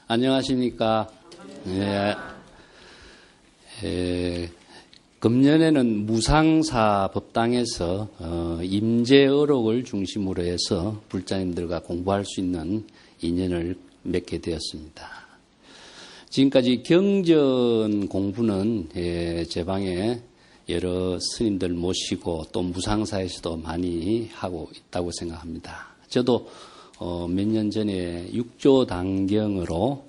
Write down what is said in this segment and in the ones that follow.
안녕하십니까. 금년에는 무상사 법당에서 임재의록을 중심으로 해서 불자님들과 공부할 수 있는 인연을 맺게 되었습니다. 지금까지 경전 공부는 제 방에 여러 스님들 모시고 또 무상사에서도 많이 하고 있다고 생각합니다. 저도 몇 년 전에 육조단경으로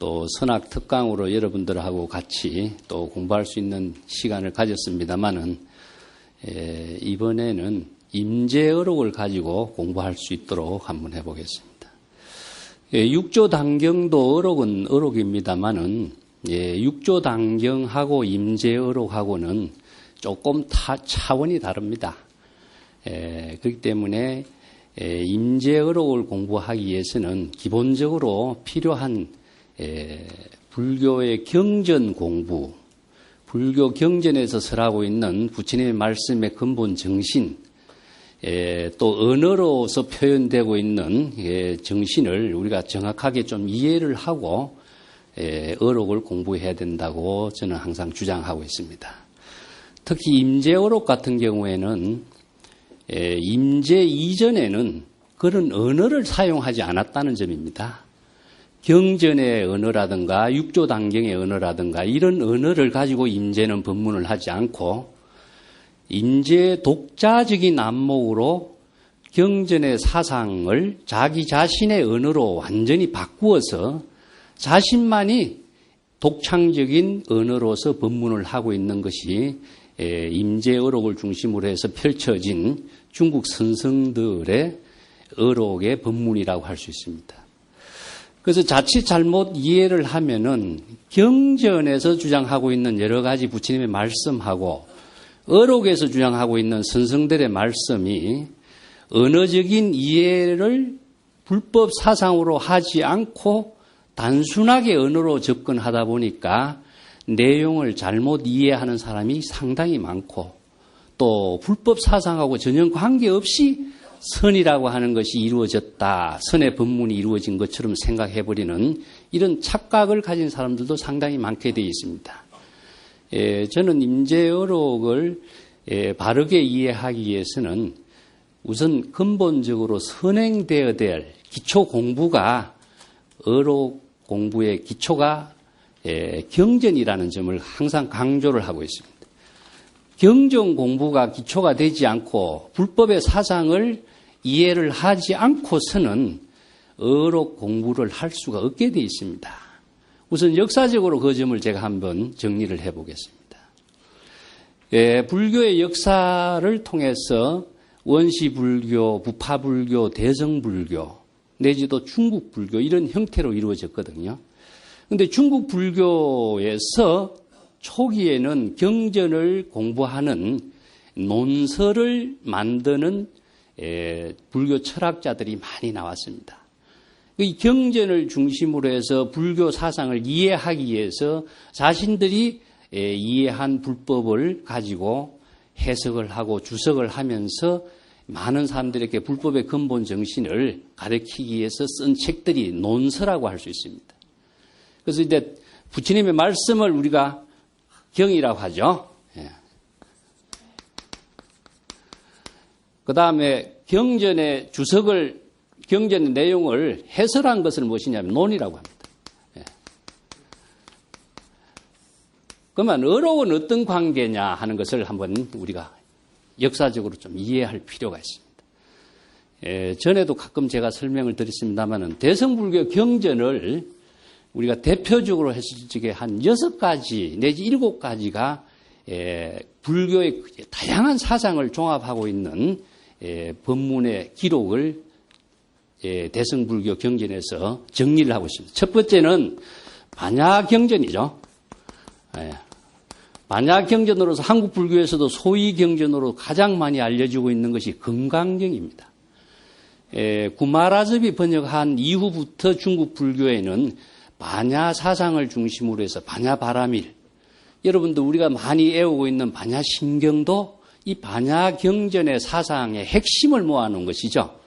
또 선학특강으로 여러분들하고 같이 또 공부할 수 있는 시간을 가졌습니다만은 이번에는 임재의록을 가지고 공부할 수 있도록 한번 해보겠습니다. 육조단경도 의록은 의록입니다만은 육조단경하고 임재의록하고는 조금 차원이 다릅니다. 그렇기 때문에 임재의록을 공부하기 위해서는 기본적으로 필요한 불교의 경전 공부, 불교 경전에서 설하고 있는 부처님의 말씀의 근본 정신, 또 언어로서 표현되고 있는 정신을 우리가 정확하게 좀 이해를 하고 의록을 공부해야 된다고 저는 항상 주장하고 있습니다. 특히 임재의록 같은 경우에는 임재 이전에는 그런 언어를 사용하지 않았다는 점입니다. 경전의 언어라든가 육조단경의 언어라든가 이런 언어를 가지고 임재는 법문을 하지 않고 임재 독자적인 안목으로 경전의 사상을 자기 자신의 언어로 완전히 바꾸어서 자신만이 독창적인 언어로서 법문을 하고 있는 것이 임재의록을 중심으로 해서 펼쳐진 중국 선성들의 의록의 법문이라고 할 수 있습니다. 그래서 자칫 잘못 이해를 하면은 경전에서 주장하고 있는 여러 가지 부처님의 말씀하고 의록에서 주장하고 있는 선성들의 말씀이 언어적인 이해를 불법 사상으로 하지 않고 단순하게 언어로 접근하다 보니까 내용을 잘못 이해하는 사람이 상당히 많고 또 불법 사상하고 전혀 관계없이 선이라고 하는 것이 이루어졌다, 선의 법문이 이루어진 것처럼 생각해버리는 이런 착각을 가진 사람들도 상당히 많게 되어 있습니다. 저는 임재의록을 바르게 이해하기 위해서는 우선 근본적으로 선행되어야 될 기초 공부가 의록 공부의 기초가 경전이라는 점을 항상 강조를 하고 있습니다. 경전 공부가 기초가 되지 않고 불법의 사상을 이해를 하지 않고서는 의록 공부를 할 수가 없게 되어 있습니다. 우선 역사적으로 그 점을 제가 한번 정리를 해보겠습니다. 불교의 역사를 통해서 원시불교, 부파불교, 대성불교 내지도 중국불교 이런 형태로 이루어졌거든요. 그런데 중국 불교에서 초기에는 경전을 공부하는 논설을 만드는 불교 철학자들이 많이 나왔습니다. 이 경전을 중심으로 해서 불교 사상을 이해하기 위해서 자신들이 이해한 불법을 가지고 해석을 하고 주석을 하면서 많은 사람들에게 불법의 근본 정신을 가르치기 위해서 쓴 책들이 논설이라고 할 수 있습니다. 그래서 이제 부처님의 말씀을 우리가 경이라고 하죠. 그 다음에 경전의 주석을, 경전의 내용을 해설한 것을 무엇이냐면 논이라고 합니다. 그러면 의록은 어떤 관계냐 하는 것을 한번 우리가 역사적으로 좀 이해할 필요가 있습니다. 전에도 가끔 제가 설명을 드렸습니다만은 대성불교 경전을 우리가 대표적으로 했을 적에 한 6가지 내지 7가지가 불교의 다양한 사상을 종합하고 있는 법문의 기록을 대성불교 경전에서 정리를 하고 있습니다. 첫 번째는 반야경전이죠. 반야경전으로서 한국 불교에서도 소위 경전으로 가장 많이 알려지고 있는 것이 금강경입니다. 구마라접이 번역한 이후부터 중국 불교에는 반야 사상을 중심으로 해서 반야바라밀, 여러분들 우리가 많이 애우고 있는 반야심경도 이 반야경전의 사상의 핵심을 모아놓은 것이죠.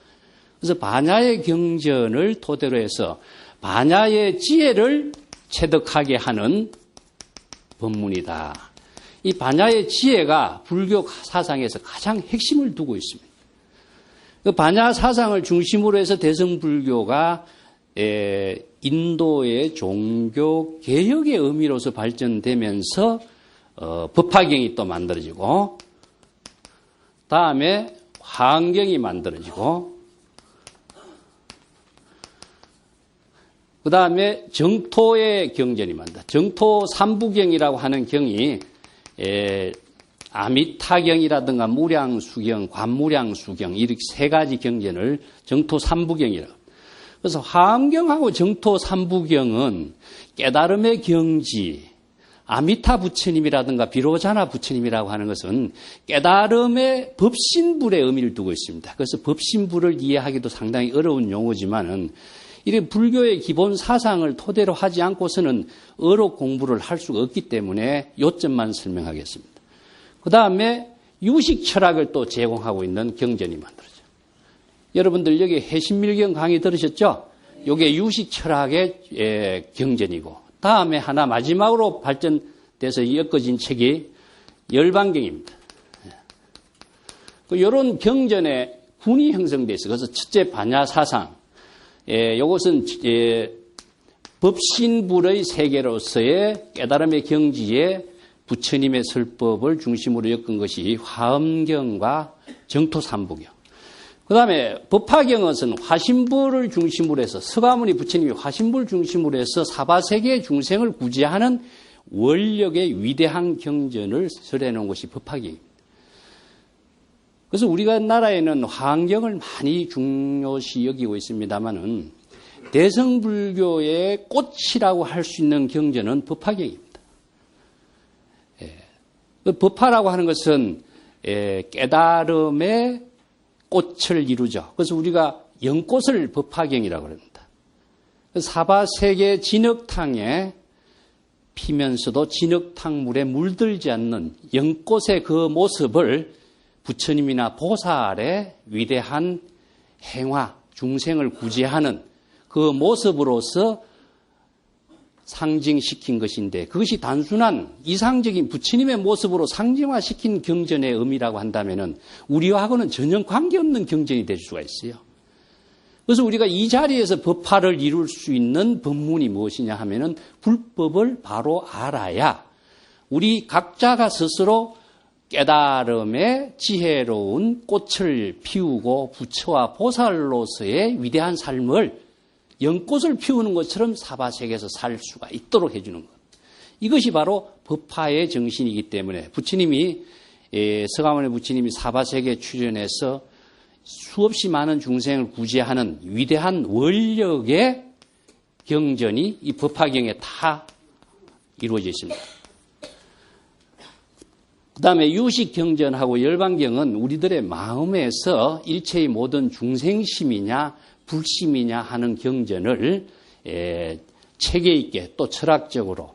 그래서 반야의 경전을 토대로 해서 반야의 지혜를 체득하게 하는 법문이다. 이 반야의 지혜가 불교 사상에서 가장 핵심을 두고 있습니다. 그 반야 사상을 중심으로 해서 대승불교가 인도의 종교 개혁의 의미로서 발전되면서 법화경이 또 만들어지고, 다음에 화엄경이 만들어지고, 그 다음에 정토의 경전이 만들어져. 정토 삼부경이라고 하는 경이 아미타경이라든가 무량수경, 관무량수경 이렇게 세 가지 경전을 정토 삼부경이라고. 그래서 화엄경하고 정토 삼부경은 깨달음의 경지, 아미타 부처님이라든가 비로자나 부처님이라고 하는 것은 깨달음의 법신불의 의미를 두고 있습니다. 그래서 법신불을 이해하기도 상당히 어려운 용어지만은 이런 불교의 기본 사상을 토대로 하지 않고서는 어록 공부를 할 수가 없기 때문에 요점만 설명하겠습니다. 그 다음에 유식 철학을 또 제공하고 있는 경전이 만들어져요. 여러분들 여기 해신밀경 강의 들으셨죠? 이게 유식 철학의 경전이고, 다음에 하나 마지막으로 발전돼서 엮어진 책이 열반경입니다. 이런 경전에 군이 형성되어 있어요. 그래서 첫째 반야 사상, 이것은 법신불의 세계로서의 깨달음의 경지에 부처님의 설법을 중심으로 엮은 것이 화엄경과 정토삼부경. 그 다음에 법화경은 화신불을 중심으로 해서 서가모니 부처님이 화신불 중심으로 해서 사바세계의 중생을 구제하는 원력의 위대한 경전을 설해놓은 것이 법화경입니다. 그래서 우리가 나라에는 화엄경을 많이 중요시 여기고 있습니다만은 대승불교의 꽃이라고 할 수 있는 경전은 법화경입니다. 법화라고 하는 것은 깨달음의 꽃을 이루죠. 그래서 우리가 연꽃을 법화경이라고 합니다. 사바세계 진흙탕에 피면서도 진흙탕물에 물들지 않는 연꽃의 그 모습을 부처님이나 보살의 위대한 행화, 중생을 구제하는 그 모습으로서 상징시킨 것인데, 그것이 단순한 이상적인 부처님의 모습으로 상징화시킨 경전의 의미라고 한다면 우리하고는 전혀 관계없는 경전이 될 수가 있어요. 그래서 우리가 이 자리에서 법화를 이룰 수 있는 법문이 무엇이냐 하면은 불법을 바로 알아야 우리 각자가 스스로 깨달음의 지혜로운 꽃을 피우고 부처와 보살로서의 위대한 삶을 연꽃을 피우는 것처럼 사바세계에서 살 수가 있도록 해주는 것. 이것이 바로 법화의 정신이기 때문에 부처님이 서가모니 부처님이 사바세계에 출연해서 수없이 많은 중생을 구제하는 위대한 원력의 경전이 이 법화경에 다 이루어져 있습니다. 그 다음에 유식경전하고 열반경은 우리들의 마음에서 일체의 모든 중생심이냐 불심이냐 하는 경전을 체계 있게 또 철학적으로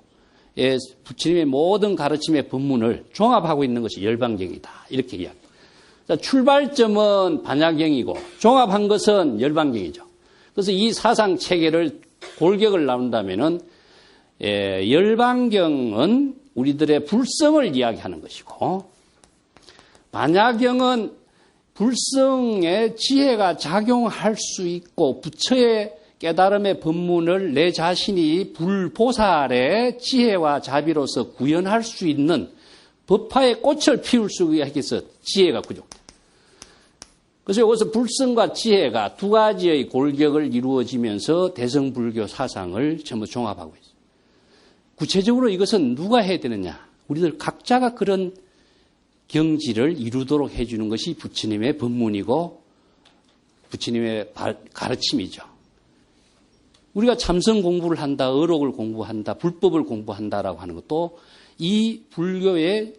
부처님의 모든 가르침의 법문을 종합하고 있는 것이 열반경이다. 이렇게 이야기합니다. 출발점은 반야경이고 종합한 것은 열반경이죠. 그래서 이 사상 체계를 골격을 나눈다면은 열반경은 우리들의 불성을 이야기하는 것이고, 반야경은 불성의 지혜가 작용할 수 있고 부처의 깨달음의 법문을 내 자신이 불보살의 지혜와 자비로서 구현할 수 있는 법화의 꽃을 피울 수 있게 해서 지혜가 부족해요. 그래서 여기서 불성과 지혜가 두 가지의 골격을 이루어지면서 대승불교 사상을 전부 종합하고 있어요. 구체적으로 이것은 누가 해야 되느냐? 우리들 각자가 그런 경지를 이루도록 해주는 것이 부처님의 법문이고 부처님의 가르침이죠. 우리가 참선 공부를 한다, 어록을 공부한다, 불법을 공부한다라고 하는 것도 이 불교의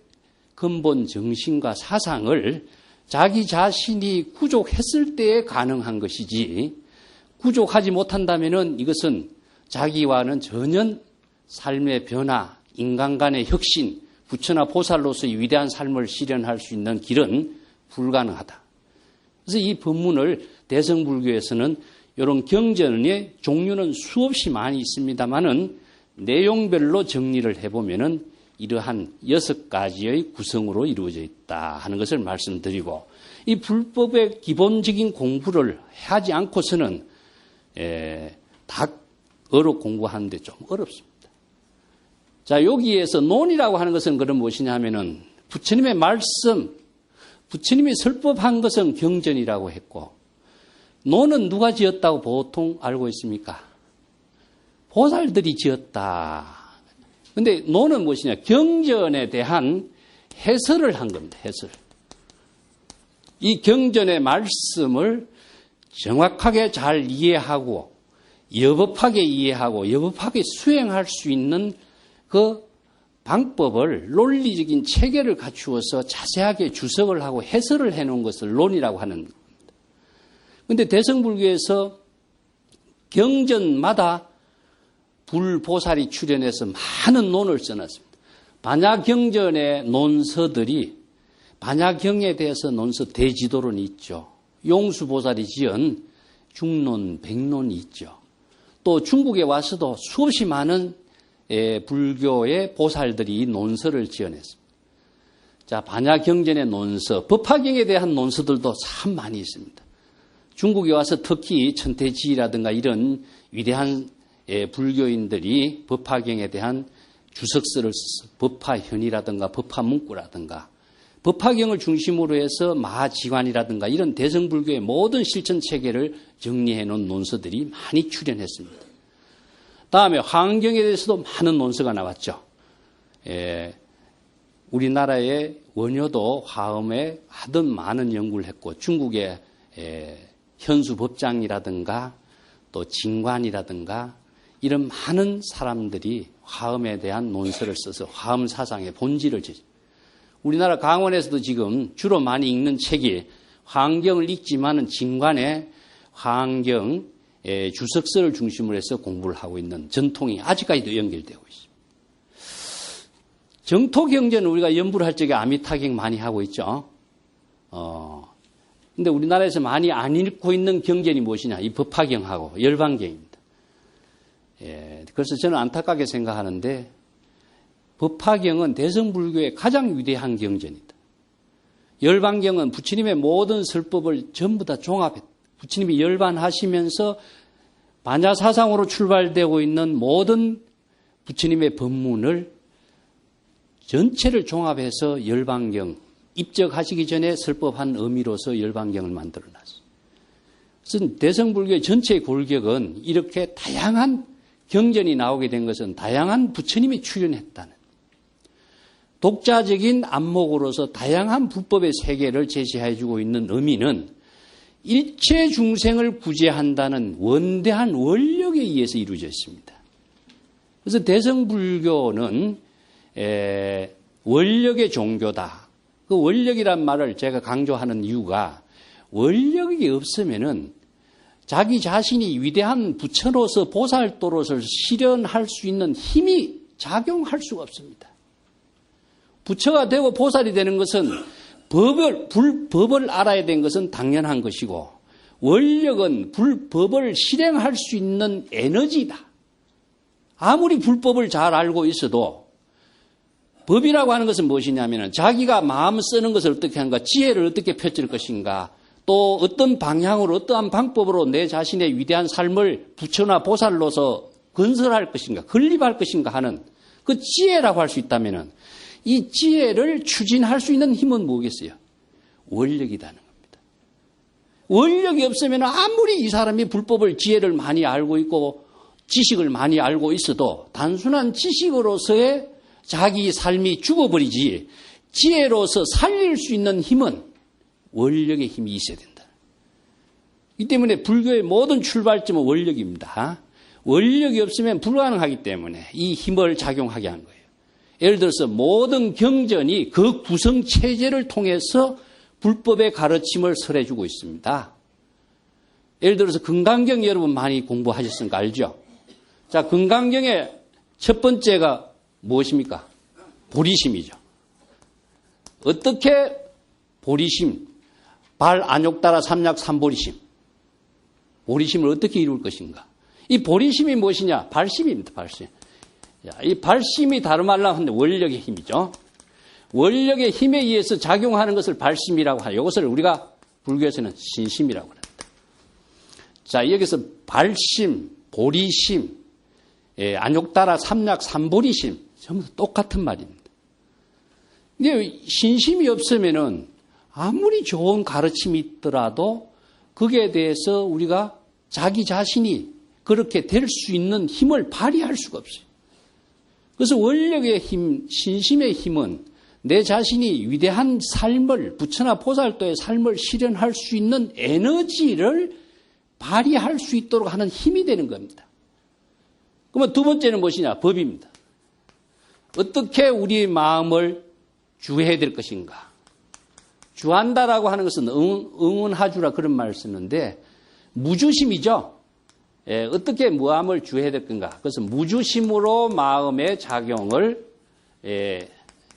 근본 정신과 사상을 자기 자신이 구족했을 때에 가능한 것이지, 구족하지 못한다면은 이것은 자기와는 전혀 삶의 변화, 인간 간의 혁신, 부처나 보살로서의 위대한 삶을 실현할 수 있는 길은 불가능하다. 그래서 이 법문을 대승불교에서는 이런 경전의 종류는 수없이 많이 있습니다만은 내용별로 정리를 해보면은 이러한 6가지의 구성으로 이루어져 있다 하는 것을 말씀드리고, 이 불법의 기본적인 공부를 하지 않고서는 닭어로 공부하는데 좀 어렵습니다. 자, 여기에서 논이라고 하는 것은 그럼 무엇이냐 하면은 부처님의 말씀, 부처님이 설법한 것은 경전이라고 했고, 논은 누가 지었다고 보통 알고 있습니까? 보살들이 지었다. 근데 논은 무엇이냐? 경전에 대한 해설을 한 겁니다. 해설. 이 경전의 말씀을 정확하게 잘 이해하고 여법하게 이해하고 여법하게 수행할 수 있는 그 방법을 논리적인 체계를 갖추어서 자세하게 주석을 하고 해설을 해놓은 것을 논이라고 하는 겁니다. 그런데 대성불교에서 경전마다 불보살이 출연해서 많은 논을 써놨습니다. 반야경전의 논서들이, 반야경에 대해서 논서 대지도론이 있죠. 용수보살이 지은 중론, 백론이 있죠. 또 중국에 와서도 수없이 많은 불교의 보살들이 이 논서를 지어냈습니다. 자, 반야경전의 논서, 법화경에 대한 논서들도 참 많이 있습니다. 중국에 와서 특히 천태지라든가 이런 위대한 불교인들이 법화경에 대한 주석서를 써서 법화현이라든가 법화문구라든가 법화경을 중심으로 해서 마하지관이라든가 이런 대성불교의 모든 실천체계를 정리해 놓은 논서들이 많이 출연했습니다. 다음에 화엄경에 대해서도 많은 논서가 나왔죠. 우리나라의 원효도 화엄에 하던 많은 연구를 했고, 중국의 현수법장이라든가 또 진관이라든가 이런 많은 사람들이 화엄에 대한 논서를 써서 화엄 사상의 본질을 우리나라 강원에서도 지금 주로 많이 읽는 책이 화엄경을 읽지만은 진관의 화엄경 주석서를 중심으로 해서 공부를 하고 있는 전통이 아직까지도 연결되고 있습니다. 정토경전은 우리가 연부를 할 적에 아미타경 많이 하고 있죠. 근데 우리나라에서 많이 안 읽고 있는 경전이 무엇이냐? 이 법화경하고 열반경입니다. 그래서 저는 안타깝게 생각하는데 법화경은 대성불교의 가장 위대한 경전이다. 열반경은 부처님의 모든 설법을 전부 다 종합했다. 부처님이 열반하시면서 반야사상으로 출발되고 있는 모든 부처님의 법문을 전체를 종합해서 열반경, 입적하시기 전에 설법한 의미로서 열반경을 만들어놨어요. 그래서 대성불교의 전체의 골격은 이렇게 다양한 경전이 나오게 된 것은 다양한 부처님이 출연했다는 독자적인 안목으로서 다양한 불법의 세계를 제시해주고 있는 의미는 일체 중생을 구제한다는 원대한 원력에 의해서 이루어져 있습니다. 그래서 대성불교는 원력의 종교다. 그 원력이란 말을 제가 강조하는 이유가 원력이 없으면은 자기 자신이 위대한 부처로서 보살도로서 실현할 수 있는 힘이 작용할 수가 없습니다. 부처가 되고 보살이 되는 것은 불법을 알아야 되는 것은 당연한 것이고 원력은 불법을 실행할 수 있는 에너지다. 아무리 불법을 잘 알고 있어도 법이라고 하는 것은 무엇이냐면 자기가 마음 쓰는 것을 어떻게 하는가, 지혜를 어떻게 펼칠 것인가, 또 어떤 방향으로 어떠한 방법으로 내 자신의 위대한 삶을 부처나 보살로서 건설할 것인가, 건립할 것인가 하는 그 지혜라고 할 수 있다면 이 지혜를 추진할 수 있는 힘은 뭐겠어요? 원력이라는 겁니다. 원력이 없으면 아무리 이 사람이 불법을 지혜를 많이 알고 있고 지식을 많이 알고 있어도 단순한 지식으로서의 자기 삶이 죽어버리지 지혜로서 살릴 수 있는 힘은 원력의 힘이 있어야 된다. 이 때문에 불교의 모든 출발점은 원력입니다. 원력이 없으면 불가능하기 때문에 이 힘을 작용하게 한 거예요. 예를 들어서 모든 경전이 그 구성체제를 통해서 불법의 가르침을 설해주고 있습니다. 예를 들어서 금강경 여러분 많이 공부하셨으니까 알죠? 자, 금강경의 첫 번째가 무엇입니까? 보리심이죠. 어떻게 보리심, 발 안욕따라 삼약 삼보리심. 보리심을 어떻게 이룰 것인가? 이 보리심이 무엇이냐? 발심입니다. 발심. 이 발심이 다름 말라 하는데 원력의 힘이죠. 원력의 힘에 의해서 작용하는 것을 발심이라고 하요. 이것을 우리가 불교에서는 신심이라고 합니다. 자, 여기서 발심, 보리심, 안욕따라 삼약 삼보리심 전부 똑같은 말입니다. 근데 신심이 없으면은 아무리 좋은 가르침이 있더라도 거기에 대해서 우리가 자기 자신이 그렇게 될 수 있는 힘을 발휘할 수가 없어요. 그래서 원력의 힘, 신심의 힘은 내 자신이 위대한 삶을, 부처나 보살도의 삶을 실현할 수 있는 에너지를 발휘할 수 있도록 하는 힘이 되는 겁니다. 그러면 두 번째는 무엇이냐? 법입니다. 어떻게 우리 마음을 주해야 될 것인가? 주한다라고 하는 것은 응운하주라 그런 말을 쓰는데 무주심이죠. 어떻게 마음을 주해야 될 건가? 그것은 무주심으로 마음의 작용을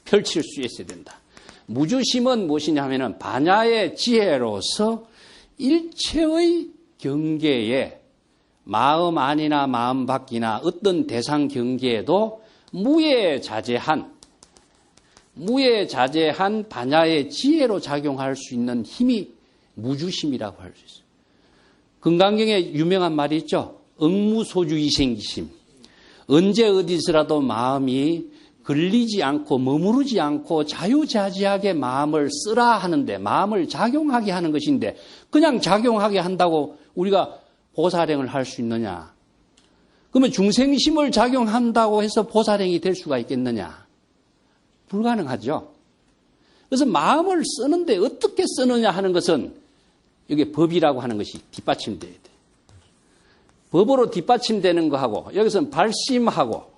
펼칠 수 있어야 된다. 무주심은 무엇이냐 하면은 반야의 지혜로서 일체의 경계에 마음 안이나 마음 밖이나 어떤 대상 경계에도 무예자재한 반야의 지혜로 작용할 수 있는 힘이 무주심이라고 할 수 있어요. 금강경에 유명한 말이 있죠. 응무소주이생기심. 언제 어디서라도 마음이 걸리지 않고 머무르지 않고 자유자재하게 마음을 쓰라 하는데 마음을 작용하게 하는 것인데 그냥 작용하게 한다고 우리가 보살행을 할 수 있느냐? 그러면 중생심을 작용한다고 해서 보살행이 될 수가 있겠느냐? 불가능하죠. 그래서 마음을 쓰는데 어떻게 쓰느냐 하는 것은 여기 법이라고 하는 것이 뒷받침돼야 돼. 법으로 뒷받침되는 거하고 여기서는 발심하고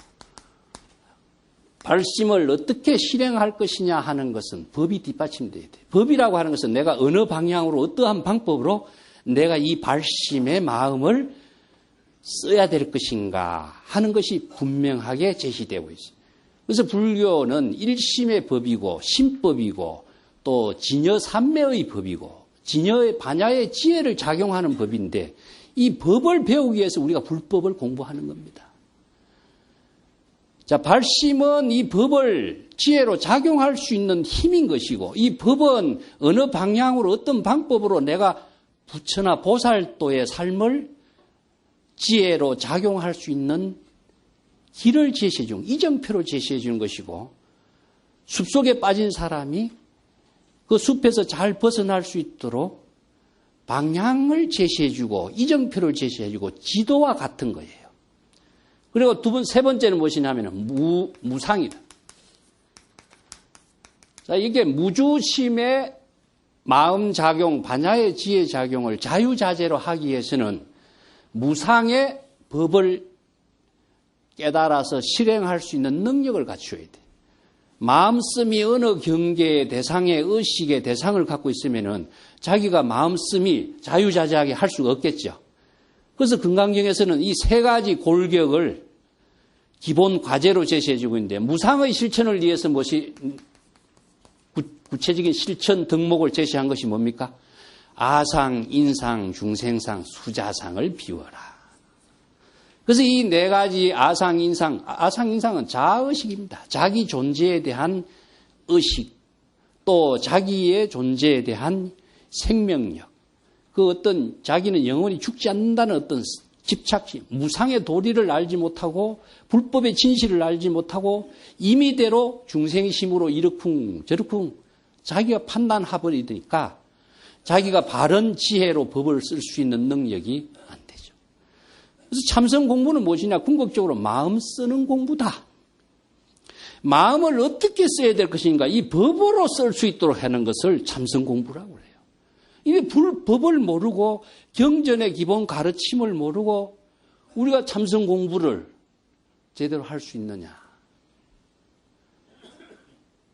발심을 어떻게 실행할 것이냐 하는 것은 법이 뒷받침돼야 돼. 법이라고 하는 것은 내가 어느 방향으로 어떠한 방법으로 내가 이 발심의 마음을 써야 될 것인가 하는 것이 분명하게 제시되고 있어요. 그래서 불교는 일심의 법이고 심법이고 또 진여삼매의 법이고 진여의 반야의 지혜를 작용하는 법인데 이 법을 배우기 위해서 우리가 불법을 공부하는 겁니다. 자, 발심은 이 법을 지혜로 작용할 수 있는 힘인 것이고 이 법은 어느 방향으로 어떤 방법으로 내가 부처나 보살도의 삶을 지혜로 작용할 수 있는 길을 제시해 주는, 이정표를 제시해 주는 것이고 숲속에 빠진 사람이 그 숲에서 잘 벗어날 수 있도록 방향을 제시해 주고 이정표를 제시해 주고 지도와 같은 거예요. 그리고 세 번째는 무엇이냐면 무상이다. 자, 이게 무주심의 마음 작용, 반야의 지혜 작용을 자유자재로 하기 위해서는 무상의 법을 깨달아서 실행할 수 있는 능력을 갖추어야 돼. 마음씀이 어느 경계의 대상의 의식의 대상을 갖고 있으면은 자기가 마음씀이 자유자재하게 할 수가 없겠죠. 그래서 금강경에서는 이 세 가지 골격을 기본 과제로 제시해주고 있는데 무상의 실천을 위해서 무엇이 구체적인 실천 덕목을 제시한 것이 뭡니까? 아상, 인상, 중생상, 수자상을 비워라. 그래서 이 네 가지 아상, 인상은 자의식입니다. 자기 존재에 대한 의식, 또 자기의 존재에 대한 생명력, 그 어떤 자기는 영원히 죽지 않는다는 어떤 집착심, 무상의 도리를 알지 못하고 불법의 진실을 알지 못하고 임의대로 중생심으로 이러쿵 저러쿵 자기가 판단해버리니까 자기가 바른 지혜로 법을 쓸 수 있는 능력이 안 되죠. 그래서 참선 공부는 무엇이냐? 궁극적으로 마음 쓰는 공부다. 마음을 어떻게 써야 될 것인가? 이 법으로 쓸 수 있도록 하는 것을 참선 공부라고 해요. 이게 법을 모르고 경전의 기본 가르침을 모르고 우리가 참선 공부를 제대로 할 수 있느냐?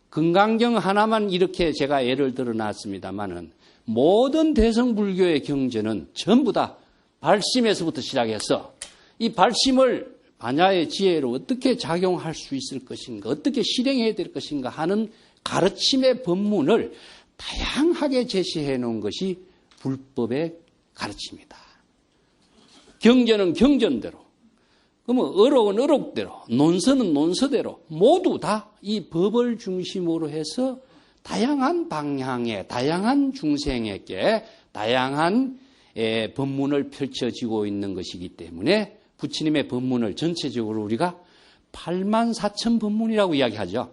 금강경 하나만 이렇게 제가 예를 들어 놨습니다만은 모든 대성불교의 경전은 전부 다 발심에서부터 시작해서 이 발심을 반야의 지혜로 어떻게 작용할 수 있을 것인가, 어떻게 실행해야 될 것인가 하는 가르침의 법문을 다양하게 제시해 놓은 것이 불법의 가르침이다. 경전은 경전대로, 그러면 어록은 어록대로, 논서는 논서대로 모두 다 이 법을 중심으로 해서 다양한 방향의 다양한 중생에게 다양한 법문을 펼쳐지고 있는 것이기 때문에 부처님의 법문을 전체적으로 우리가 84,000 법문이라고 이야기하죠.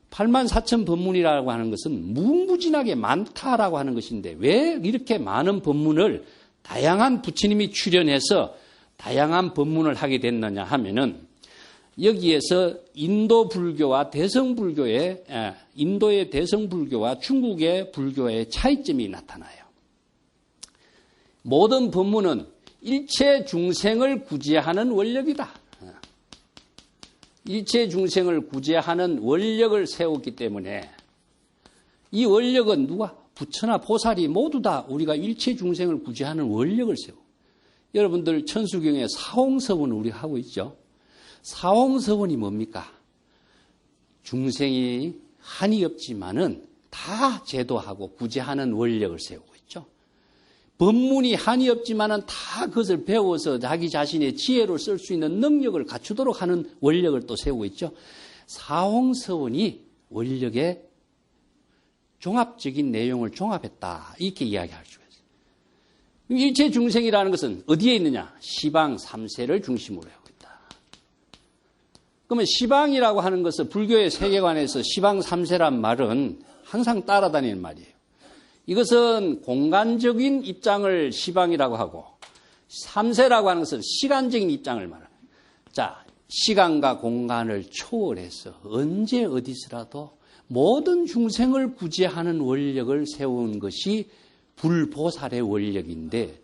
84,000 법문이라고 하는 것은 무궁무진하게 많다라고 하는 것인데 왜 이렇게 많은 법문을 다양한 부처님이 출연해서 다양한 법문을 하게 됐느냐 하면은 여기에서 인도 불교와 대성불교의 인도의 대성불교와 중국의 불교의 차이점이 나타나요. 모든 법문은 일체 중생을 구제하는 원력이다. 일체 중생을 구제하는 원력을 세웠기 때문에 이 원력은 누가? 부처나 보살이 모두 다 우리가 일체 중생을 구제하는 원력을 세워. 여러분들 천수경에 사홍서원을 우리가 하고 있죠. 사홍서원이 뭡니까? 중생이 한이 없지만은 다 제도하고 구제하는 원력을 세우고 있죠. 법문이 한이 없지만은 다 그것을 배워서 자기 자신의 지혜로 쓸 수 있는 능력을 갖추도록 하는 원력을 또 세우고 있죠. 사홍서원이 원력의 종합적인 내용을 종합했다. 이렇게 이야기할 수가 있어요. 일체 중생이라는 것은 어디에 있느냐? 시방 3세를 중심으로 하고 있다. 그러면 시방이라고 하는 것은 불교의 세계관에서 시방 3세란 말은 항상 따라다니는 말이에요. 이것은 공간적인 입장을 시방이라고 하고 3세라고 하는 것은 시간적인 입장을 말합니다. 자, 시간과 공간을 초월해서 언제 어디서라도 모든 중생을 구제하는 원력을 세운 것이 불보살의 원력인데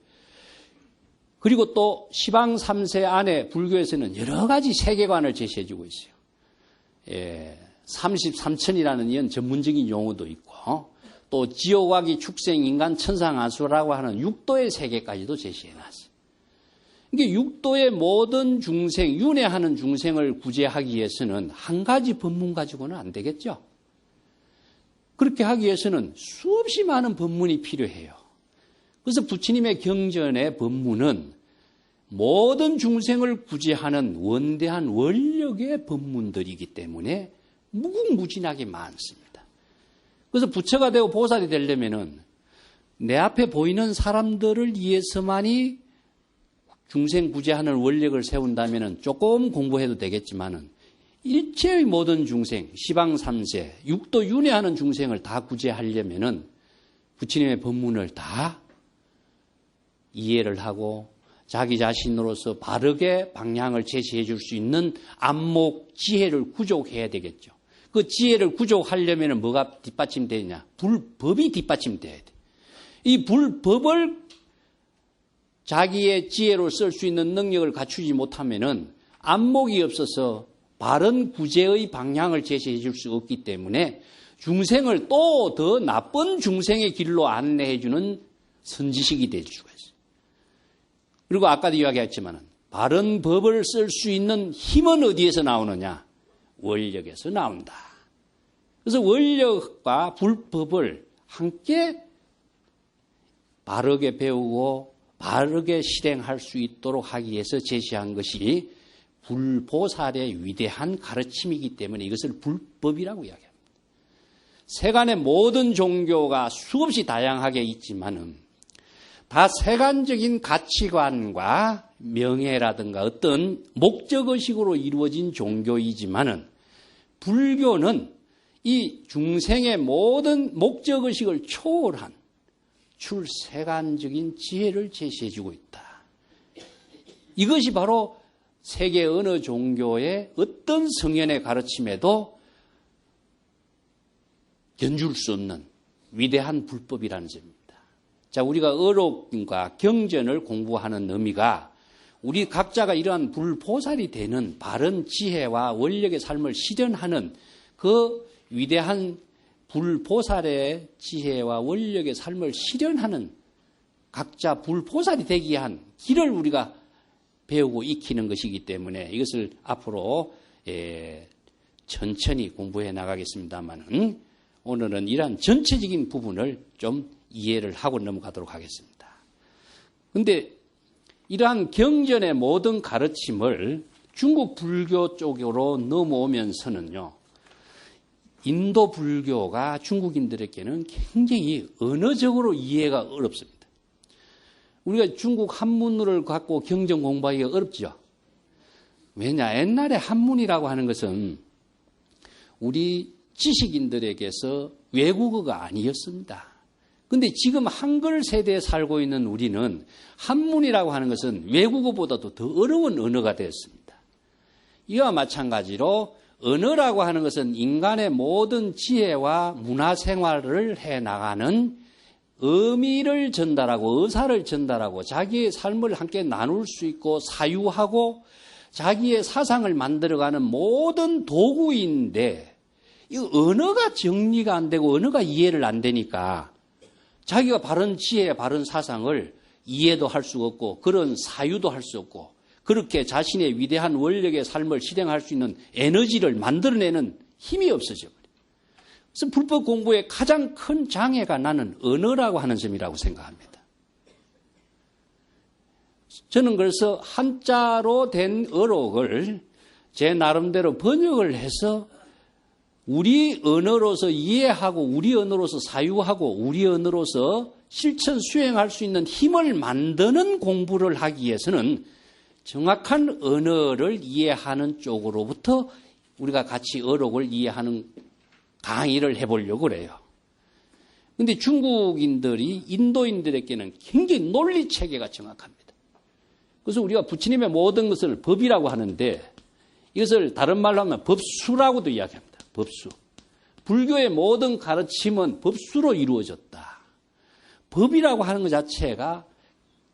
그리고 또 시방 3세 안에 불교에서는 여러 가지 세계관을 제시해주고 있어요. 33천이라는 이런 전문적인 용어도 있고 또 지옥아기 축생 인간 천상 아수라고 하는 육도의 세계까지도 제시해놨어요. 이게 육도의 모든 중생, 윤회하는 중생을 구제하기 위해서는 한 가지 법문 가지고는 안 되겠죠. 그렇게 하기 위해서는 수없이 많은 법문이 필요해요. 그래서 부처님의 경전의 법문은 모든 중생을 구제하는 원대한 원력의 법문들이기 때문에 무궁무진하게 많습니다. 그래서 부처가 되고 보살이 되려면은 내 앞에 보이는 사람들을 위해서만이 중생 구제하는 원력을 세운다면은 조금 공부해도 되겠지만은 일체의 모든 중생, 시방 3세, 육도 윤회하는 중생을 다 구제하려면은 부처님의 법문을 다 이해를 하고 자기 자신으로서 바르게 방향을 제시해 줄 수 있는 안목, 지혜를 구족해야 되겠죠. 그 지혜를 구족하려면 뭐가 뒷받침되느냐? 불법이 뒷받침돼야 돼. 이 불법을 자기의 지혜로 쓸 수 있는 능력을 갖추지 못하면은 안목이 없어서 바른 구제의 방향을 제시해 줄 수 없기 때문에 중생을 또 더 나쁜 중생의 길로 안내해 주는 선지식이 될 수가 있어요. 그리고 아까도 이야기했지만 바른 법을 쓸 수 있는 힘은 어디에서 나오느냐? 원력에서 나온다. 그래서 원력과 불법을 함께 바르게 배우고 바르게 실행할 수 있도록 하기 위해서 제시한 것이 불보살의 위대한 가르침이기 때문에 이것을 불법이라고 이야기합니다. 세간의 모든 종교가 수없이 다양하게 있지만은 다 세간적인 가치관과 명예라든가 어떤 목적의식으로 이루어진 종교이지만은 불교는 이 중생의 모든 목적의식을 초월한 출세간적인 지혜를 제시해주고 있다. 이것이 바로 세계 어느 종교의 어떤 성현의 가르침에도 견줄 수 없는 위대한 불법이라는 점입니다. 자, 우리가 어록과 경전을 공부하는 의미가 우리 각자가 이러한 불보살이 되는 바른 지혜와 원력의 삶을 실현하는 그 위대한 불보살의 지혜와 원력의 삶을 실현하는 각자 불보살이 되기 위한 길을 우리가 배우고 익히는 것이기 때문에 이것을 앞으로 천천히 공부해 나가겠습니다만은 오늘은 이러한 전체적인 부분을 좀 이해를 하고 넘어가도록 하겠습니다. 그런데 이러한 경전의 모든 가르침을 중국 불교 쪽으로 넘어오면서는요, 인도 불교가 중국인들에게는 굉장히 언어적으로 이해가 어렵습니다. 우리가 중국 한문을 갖고 경전 공부하기가 어렵죠. 왜냐? 옛날에 한문이라고 하는 것은 우리 지식인들에게서 외국어가 아니었습니다. 근데 지금 한글 세대에 살고 있는 우리는 한문이라고 하는 것은 외국어보다도 더 어려운 언어가 되었습니다. 이와 마찬가지로 언어라고 하는 것은 인간의 모든 지혜와 문화생활을 해나가는 의미를 전달하고 의사를 전달하고 자기의 삶을 함께 나눌 수 있고 사유하고 자기의 사상을 만들어가는 모든 도구인데 이 언어가 정리가 안 되고 언어가 이해를 안 되니까 자기가 바른 지혜, 바른 사상을 이해도 할 수 없고 그런 사유도 할 수 없고 그렇게 자신의 위대한 원력의 삶을 실행할 수 있는 에너지를 만들어내는 힘이 없어져 버려요. 그래서 불법 공부의 가장 큰 장애가 나는 언어라고 하는 점이라고 생각합니다. 저는 그래서 한자로 된 어록을 제 나름대로 번역을 해서 우리 언어로서 이해하고 우리 언어로서 사유하고 우리 언어로서 실천 수행할 수 있는 힘을 만드는 공부를 하기 위해서는 정확한 언어를 이해하는 쪽으로부터 우리가 같이 어록을 이해하는 강의를 해보려고 그래요. 그런데 중국인들이 인도인들에게는 굉장히 논리체계가 정확합니다. 그래서 우리가 부처님의 모든 것을 법이라고 하는데 이것을 다른 말로 하면 법수라고도 이야기합니다. 법수. 불교의 모든 가르침은 법수로 이루어졌다. 법이라고 하는 것 자체가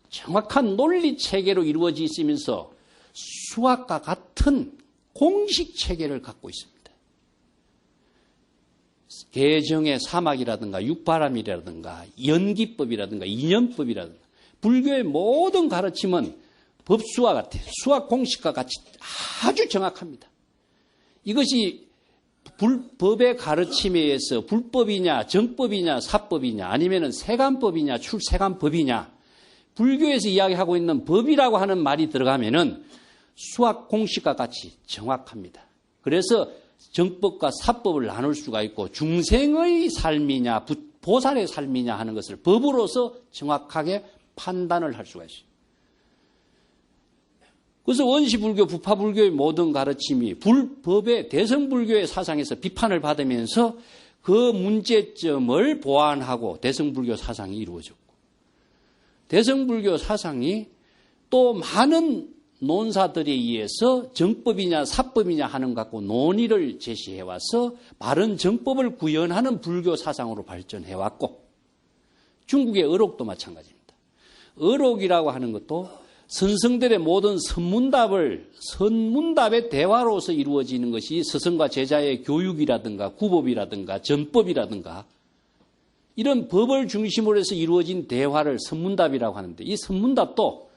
정확한 논리체계로 이루어져 있으면서 수학과 같은 공식체계를 갖고 있습니다. 개정의 사막이라든가 육바람이라든가 연기법이라든가 인연법이라든가 불교의 모든 가르침은 법수와 같아요. 수학 공식과 같이 아주 정확합니다. 이것이 불법의 가르침에 의해서 불법이냐 정법이냐 사법이냐 아니면 세간법이냐 출세간법이냐 불교에서 이야기하고 있는 법이라고 하는 말이 들어가면은 수학 공식과 같이 정확합니다. 그래서 정법과 사법을 나눌 수가 있고 중생의 삶이냐 보살의 삶이냐 하는 것을 법으로서 정확하게 판단을 할 수가 있어요. 그래서 원시불교, 부파불교의 모든 가르침이 불법의 대성불교의 사상에서 비판을 받으면서 그 문제점을 보완하고 대성불교 사상이 이루어졌고 대성불교 사상이 또 많은 논사들에 의해서 정법이냐 사법이냐 하는 것 갖고 논의를 제시해와서 바른 정법을 구현하는 불교 사상으로 발전해왔고 중국의 어록도 마찬가지입니다. 어록이라고 하는 것도 선성들의 모든 선문답의 대화로서 이루어지는 것이 스승과 제자의 교육이라든가 구법이라든가 전법이라든가 이런 법을 중심으로 해서 이루어진 대화를 선문답이라고 하는데 이 선문답도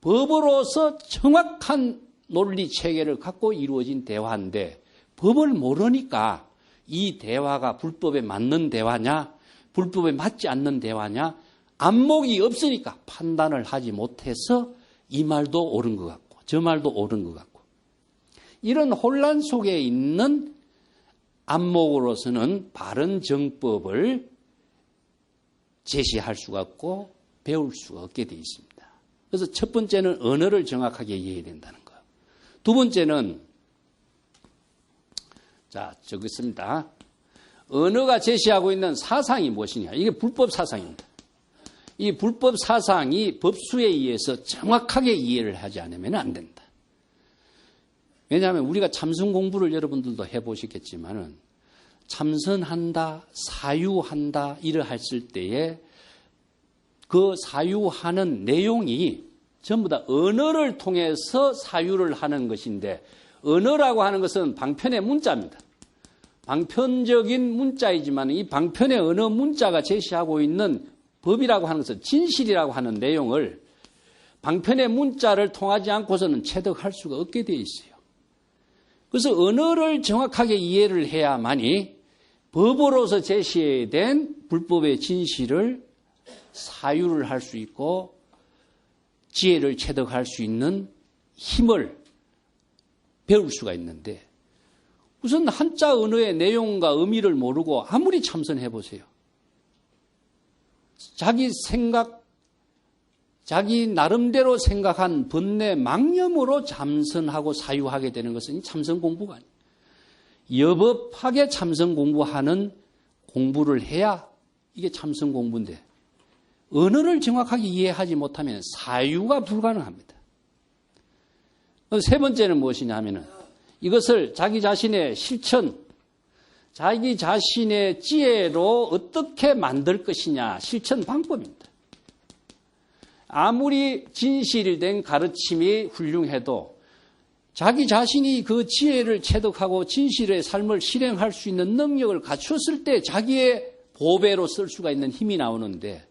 법으로서 정확한 논리 체계를 갖고 이루어진 대화인데 법을 모르니까 이 대화가 불법에 맞는 대화냐 불법에 맞지 않는 대화냐 안목이 없으니까 판단을 하지 못해서 이 말도 옳은 것 같고 저 말도 옳은 것 같고 이런 혼란 속에 있는 안목으로서는 바른 정법을 제시할 수가 없고 배울 수가 없게 되어 있습니다. 그래서 첫 번째는 언어를 정확하게 이해해야 된다는 거예요. 두 번째는 저기 있습니다. 언어가 제시하고 있는 사상이 무엇이냐. 이게 불법 사상입니다. 이 불법 사상이 법수에 의해서 정확하게 이해를 하지 않으면 안 된다. 왜냐하면 우리가 참선 공부를 여러분들도 해보시겠지만은 참선한다, 사유한다 이러했을 때에 그 사유하는 내용이 전부 다 언어를 통해서 사유를 하는 것인데 언어라고 하는 것은 방편의 문자입니다. 방편적인 문자이지만 이 방편의 언어 문자가 제시하고 있는 법이라고 하는 것은 진실이라고 하는 내용을 방편의 문자를 통하지 않고서는 체득할 수가 없게 되어 있어요. 그래서 언어를 정확하게 이해를 해야만이 법으로서 제시된 불법의 진실을 사유를 할 수 있고 지혜를 체득할 수 있는 힘을 배울 수가 있는데 우선 한자 언어의 내용과 의미를 모르고 아무리 참선해 보세요. 자기 생각, 자기 나름대로 생각한 번뇌 망념으로 참선하고 사유하게 되는 것은 참선 공부가 아니에요. 여법하게 참선 공부하는 공부를 해야 이게 참선 공부인데 언어를 정확하게 이해하지 못하면 사유가 불가능합니다. 세 번째는 무엇이냐 하면은 이것을 자기 자신의 실천, 자기 자신의 지혜로 어떻게 만들 것이냐 실천 방법입니다. 아무리 진실된 가르침이 훌륭해도 자기 자신이 그 지혜를 체득하고 진실의 삶을 실행할 수 있는 능력을 갖추었을 때 자기의 보배로 쓸 수가 있는 힘이 나오는데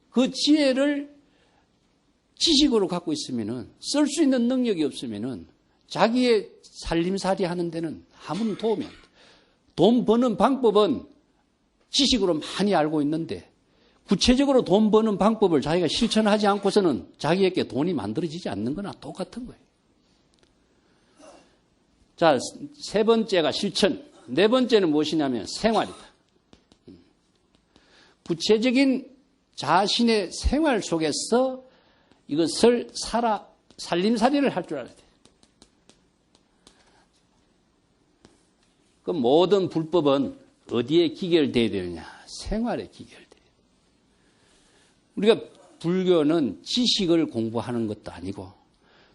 그 지혜를 지식으로 갖고 있으면은 쓸 수 있는 능력이 없으면은 자기의 살림살이 하는 데는 아무런 도움이 안 돼. 돈 버는 방법은 지식으로 많이 알고 있는데 구체적으로 돈 버는 방법을 자기가 실천하지 않고서는 자기에게 돈이 만들어지지 않는 거나 똑같은 거예요. 자, 세 번째가 실천. 네 번째는 무엇이냐면 생활이다. 구체적인 자신의 생활 속에서 이것을 살림살이를 할 줄 알아야 돼. 그 모든 불법은 어디에 기결되어야 되느냐? 생활에 기결돼요. 우리가 불교는 지식을 공부하는 것도 아니고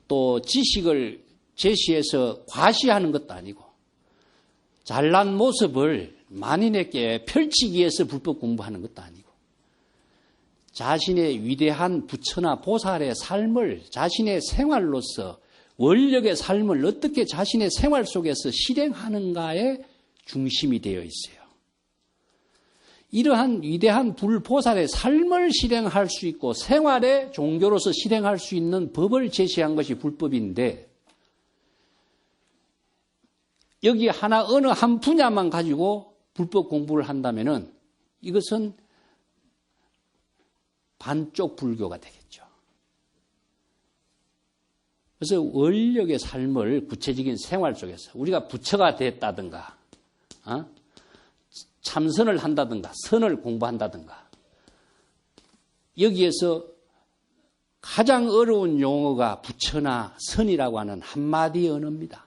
또 지식을 제시해서 과시하는 것도 아니고 잘난 모습을 만인에게 펼치기 위해서 불법 공부하는 것도 아니고 자신의 위대한 부처나 보살의 삶을 자신의 생활로서 원력의 삶을 어떻게 자신의 생활 속에서 실행하는가에 중심이 되어 있어요. 이러한 위대한 불보살의 삶을 실행할 수 있고 생활의 종교로서 실행할 수 있는 법을 제시한 것이 불법인데 여기 어느 한 분야만 가지고 불법 공부를 한다면은 이것은 반쪽 불교가 되겠죠. 그래서 원력의 삶을 구체적인 생활 속에서 우리가 부처가 됐다든가 참선을 한다든가 선을 공부한다든가 여기에서 가장 어려운 용어가 부처나 선이라고 하는 한마디 언어입니다.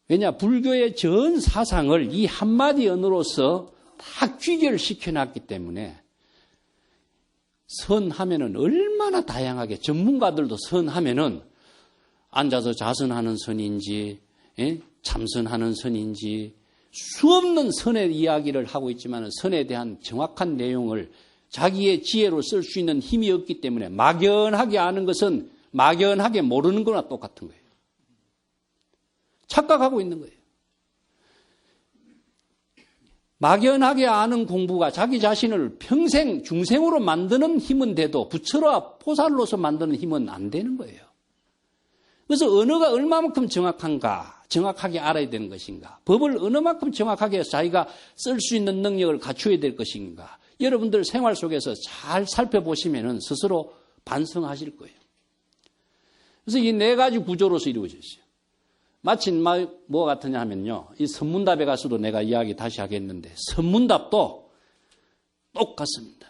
왜냐? 불교의 전 사상을 이 한마디 언어로서 다 귀결시켜 놨기 때문에 선하면은 얼마나 다양하게 전문가들도 선하면은 앉아서 자선하는 선인지 참선하는 선인지 수없는 선의 이야기를 하고 있지만 선에 대한 정확한 내용을 자기의 지혜로 쓸 수 있는 힘이 없기 때문에 막연하게 아는 것은 막연하게 모르는 거나 똑같은 거예요. 착각하고 있는 거예요. 막연하게 아는 공부가 자기 자신을 평생 중생으로 만드는 힘은 돼도 부처와 보살로서 만드는 힘은 안 되는 거예요. 그래서 언어가 얼마만큼 정확한가, 정확하게 알아야 되는 것인가, 법을 어느 만큼 정확하게 자기가 쓸 수 있는 능력을 갖춰야 될 것인가, 여러분들 생활 속에서 잘 살펴보시면 스스로 반성하실 거예요. 그래서 이 네 가지 구조로서 이루어져 있어요. 마치 뭐 같으냐 하면요. 이 선문답에 가서도 내가 이야기 다시 하겠는데 선문답도 똑같습니다.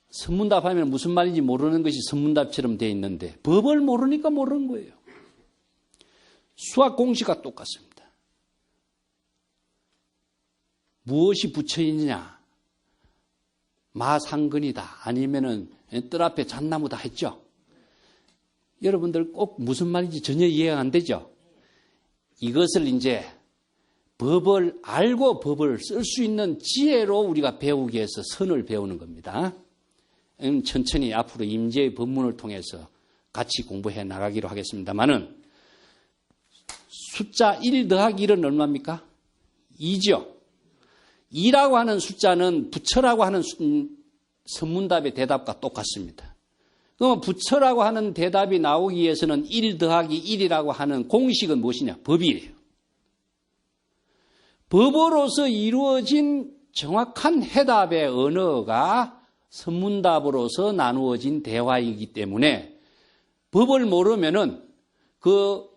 선문답 하면 무슨 말인지 모르는 것이 선문답처럼 되어 있는데 법을 모르니까 모르는 거예요. 수학 공식과 똑같습니다. 무엇이 부처이냐? 마상근이다. 아니면은 뜰 앞에 잣나무다 했죠. 여러분들 꼭 무슨 말인지 전혀 이해가 안 되죠? 이것을 이제 법을 알고 법을 쓸 수 있는 지혜로 우리가 배우기 위해서 선을 배우는 겁니다. 천천히 앞으로 임재의 법문을 통해서 같이 공부해 나가기로 하겠습니다만은 숫자 1 더하기 1은 얼마입니까? 2죠. 2라고 하는 숫자는 부처라고 하는 선문답의 대답과 똑같습니다. 그럼 부처라고 하는 대답이 나오기 위해서는 1 더하기 1이라고 하는 공식은 무엇이냐? 법이에요. 법으로서 이루어진 정확한 해답의 언어가 선문답으로서 나누어진 대화이기 때문에 법을 모르면은 그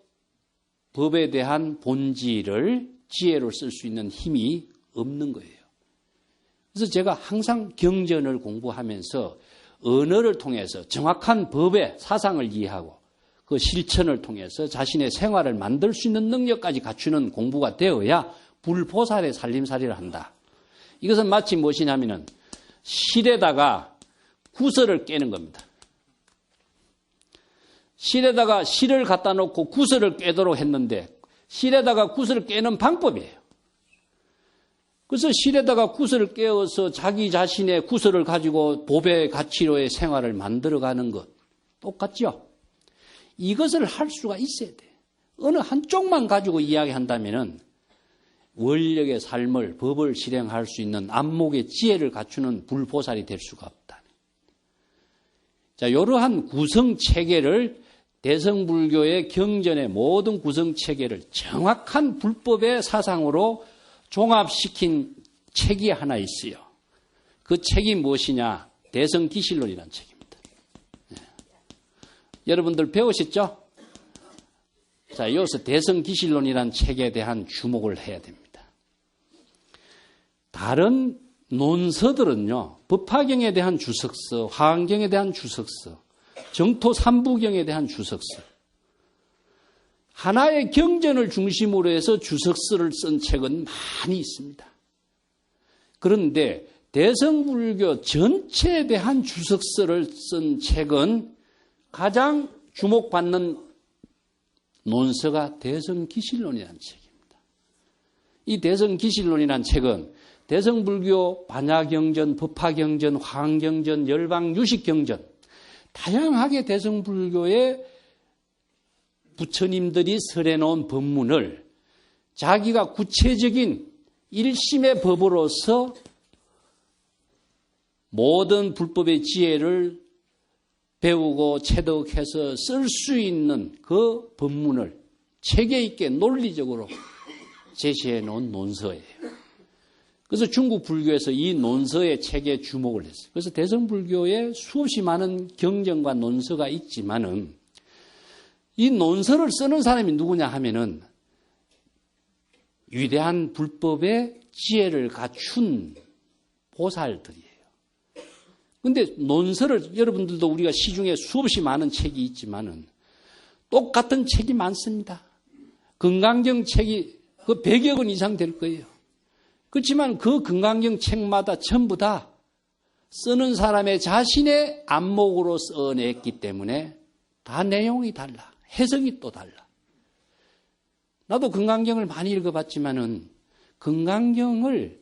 법에 대한 본질을 지혜로 쓸 수 있는 힘이 없는 거예요. 그래서 제가 항상 경전을 공부하면서 언어를 통해서 정확한 법의 사상을 이해하고 그 실천을 통해서 자신의 생활을 만들 수 있는 능력까지 갖추는 공부가 되어야 불보살의 살림살이를 한다. 이것은 마치 무엇이냐면은 실에다가 구슬을 깨는 겁니다. 실에다가 실을 갖다 놓고 구슬을 깨도록 했는데 실에다가 구슬을 깨는 방법이에요. 그래서 실에다가 구슬을 깨어서 자기 자신의 구슬을 가지고 법의 가치로의 생활을 만들어가는 것 똑같죠? 이것을 할 수가 있어야 돼. 어느 한쪽만 가지고 이야기한다면은 원력의 삶을 법을 실행할 수 있는 안목의 지혜를 갖추는 불보살이 될 수가 없다. 자, 이러한 구성 체계를 대성불교의 경전의 모든 구성 체계를 정확한 불법의 사상으로 종합시킨 책이 하나 있어요. 그 책이 무엇이냐? 대성기실론이라는 책입니다. 네. 여러분들 배우셨죠? 자, 여기서 대성기실론이라는 책에 대한 주목을 해야 됩니다. 다른 논서들은요, 법화경에 대한 주석서, 화엄경에 대한 주석서, 정토 삼부경에 대한 주석서, 하나의 경전을 중심으로 해서 주석서를 쓴 책은 많이 있습니다. 그런데 대성불교 전체에 대한 주석서를 쓴 책은 가장 주목받는 논서가 대성기실론이라는 책입니다. 이 대성기실론이라는 책은 대성불교 반야경전, 법화경전, 화엄경전, 열방유식경전 다양하게 대성불교의 부처님들이 설해놓은 법문을 자기가 구체적인 일심의 법으로서 모든 불법의 지혜를 배우고 체득해서 쓸 수 있는 그 법문을 체계 있게 논리적으로 제시해 놓은 논서예요. 그래서 중국 불교에서 이 논서의 체계에 주목을 했어요. 그래서 대성불교에 수없이 많은 경전과 논서가 있지만은 이 논서를 쓰는 사람이 누구냐 하면은 위대한 불법의 지혜를 갖춘 보살들이에요. 그런데 논서를 여러분들도 우리가 시중에 수없이 많은 책이 있지만은 똑같은 책이 많습니다. 금강경 책이 그 100여 권 이상 될 거예요. 그렇지만 그 금강경 책마다 전부 다 쓰는 사람의 자신의 안목으로 써냈기 때문에 다 내용이 달라. 해석이 또 달라. 나도 금강경을 많이 읽어봤지만은 금강경을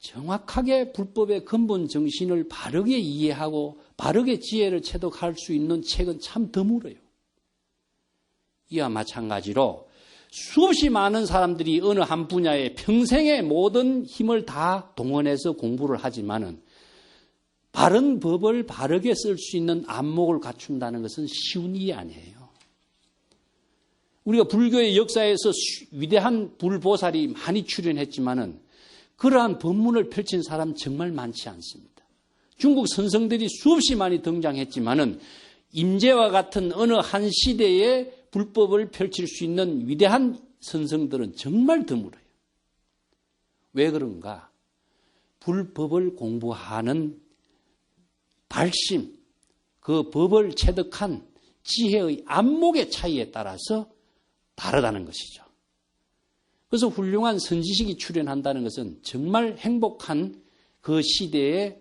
정확하게 불법의 근본 정신을 바르게 이해하고 바르게 지혜를 체득할 수 있는 책은 참 드물어요. 이와 마찬가지로 수없이 많은 사람들이 어느 한 분야에 평생의 모든 힘을 다 동원해서 공부를 하지만은 바른 법을 바르게 쓸 수 있는 안목을 갖춘다는 것은 쉬운 일이 아니에요. 우리가 불교의 역사에서 위대한 불보살이 많이 출연했지만은 그러한 법문을 펼친 사람 정말 많지 않습니다. 중국 선성들이 수없이 많이 등장했지만은 임재와 같은 어느 한 시대에 불법을 펼칠 수 있는 위대한 선성들은 정말 드물어요. 왜 그런가? 불법을 공부하는 발심, 그 법을 체득한 지혜의 안목의 차이에 따라서 다르다는 것이죠. 그래서 훌륭한 선지식이 출연한다는 것은 정말 행복한 그 시대에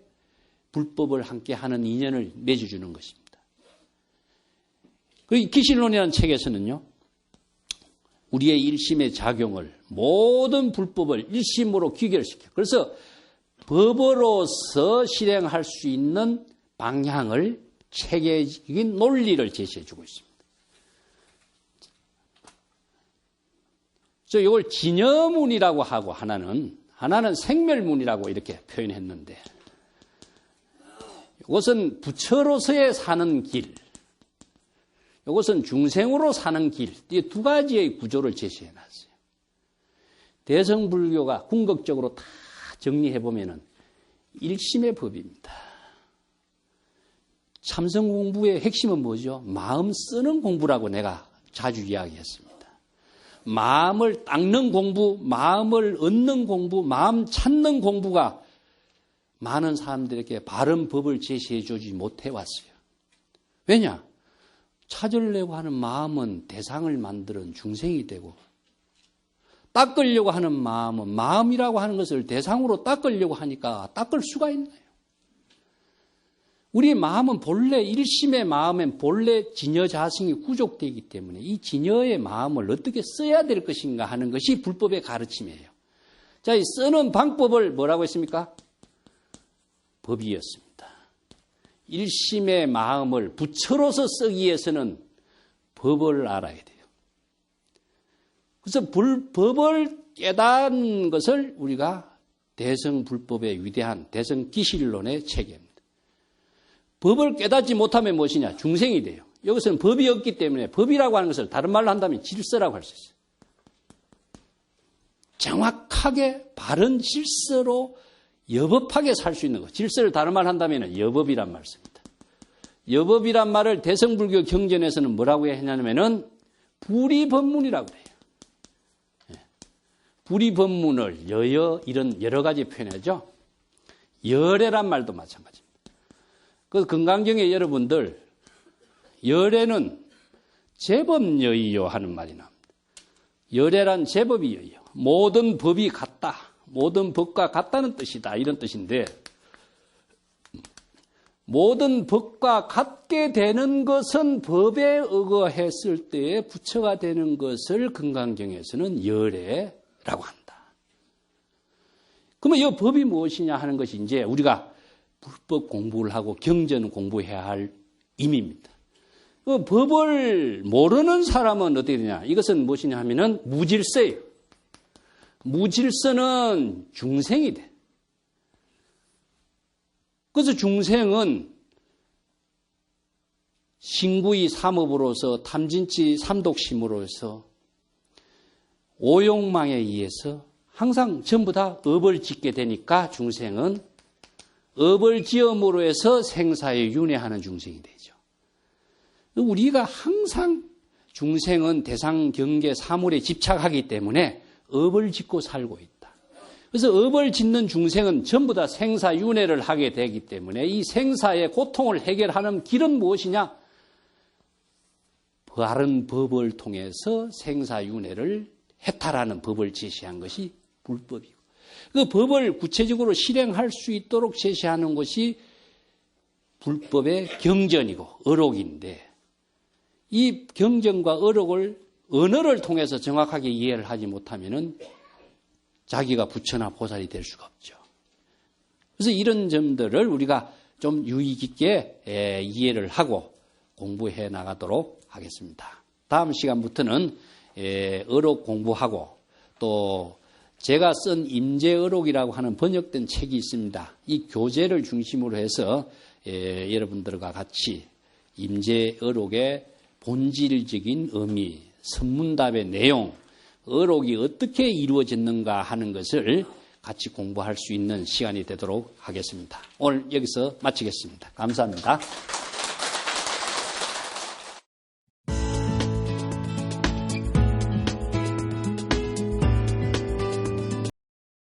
불법을 함께하는 인연을 맺어주는 것입니다. 그 기실론이라는 책에서는요, 우리의 일심의 작용을 모든 불법을 일심으로 귀결시켜. 그래서 법으로서 실행할 수 있는 방향을 체계적인 논리를 제시해주고 있습니다. 이걸 진여문이라고 하고 하나는 생멸문이라고 이렇게 표현했는데, 이것은 부처로서의 사는 길, 이것은 중생으로 사는 길, 이 두 가지의 구조를 제시해놨어요. 대성불교가 궁극적으로 다 정리해보면은 일심의 법입니다. 참선 공부의 핵심은 뭐죠? 마음 쓰는 공부라고 내가 자주 이야기했습니다. 마음을 닦는 공부, 마음을 얻는 공부, 마음 찾는 공부가 많은 사람들에게 바른 법을 제시해 주지 못해 왔어요. 왜냐? 찾으려고 하는 마음은 대상을 만드는 중생이 되고, 닦으려고 하는 마음은 마음이라고 하는 것을 대상으로 닦으려고 하니까 닦을 수가 있나요? 우리 마음은 본래 일심의 마음엔 본래 진여자성이 구족되어 있기 때문에 이 진여의 마음을 어떻게 써야 될 것인가 하는 것이 불법의 가르침이에요. 자, 이 쓰는 방법을 뭐라고 했습니까? 법이었습니다. 일심의 마음을 부처로서 쓰기 위해서는 법을 알아야 돼요. 그래서 법을 깨닫는 것을 우리가 대성불법의 위대한 대성기실론의 체계입니다. 법을 깨닫지 못하면 무엇이냐? 중생이 돼요. 여기서는 법이 없기 때문에 법이라고 하는 것을 다른 말로 한다면 질서라고 할 수 있어요. 정확하게 바른 질서로 여법하게 살 수 있는 것. 질서를 다른 말로 한다면 여법이란 말씀입니다. 여법이란 말을 대성불교 경전에서는 뭐라고 했냐면은 불이법문이라고 해요. 불이법문을 여여 이런 여러 가지 표현하죠. 열애란 말도 마찬가지입니다. 그 금강경에 여러분들 열애는 제법여의요 하는 말이 나옵니다. 열애란 제법이여의요. 모든 법이 같다. 모든 법과 같다는 뜻이다. 이런 뜻인데 모든 법과 같게 되는 것은 법에 의거했을 때에 부처가 되는 것을 금강경에서는 열애라고 한다. 그러면 이 법이 무엇이냐 하는 것이 이제 우리가 불법 공부를 하고 경전 공부해야 할 의미입니다. 그 법을 모르는 사람은 어떻게 되냐? 이것은 무엇이냐 하면은 무질서예요. 무질서는 중생이 돼. 그래서 중생은 신구의 삼업으로서 탐진치 삼독심으로서 오욕망에 의해서 항상 전부 다 업을 짓게 되니까 중생은 업을 지음으로 해서 생사에 윤회하는 중생이 되죠. 우리가 항상 중생은 대상 경계 사물에 집착하기 때문에 업을 짓고 살고 있다. 그래서 업을 짓는 중생은 전부 다 생사윤회를 하게 되기 때문에 이 생사의 고통을 해결하는 길은 무엇이냐? 바른 법을 통해서 생사윤회를 해탈하는 법을 제시한 것이 불법이고 그 법을 구체적으로 실행할 수 있도록 제시하는 것이 불법의 경전이고 어록인데 이 경전과 어록을 언어를 통해서 정확하게 이해를 하지 못하면은 자기가 부처나 보살이 될 수가 없죠. 그래서 이런 점들을 우리가 좀 유의 깊게 이해를 하고 공부해 나가도록 하겠습니다. 다음 시간부터는 어록 공부하고 또 제가 쓴 임재어록이라고 하는 번역된 책이 있습니다. 이 교재를 중심으로 해서 여러분들과 같이 임재어록의 본질적인 의미, 선문답의 내용, 어록이 어떻게 이루어졌는가 하는 것을 같이 공부할 수 있는 시간이 되도록 하겠습니다. 오늘 여기서 마치겠습니다. 감사합니다.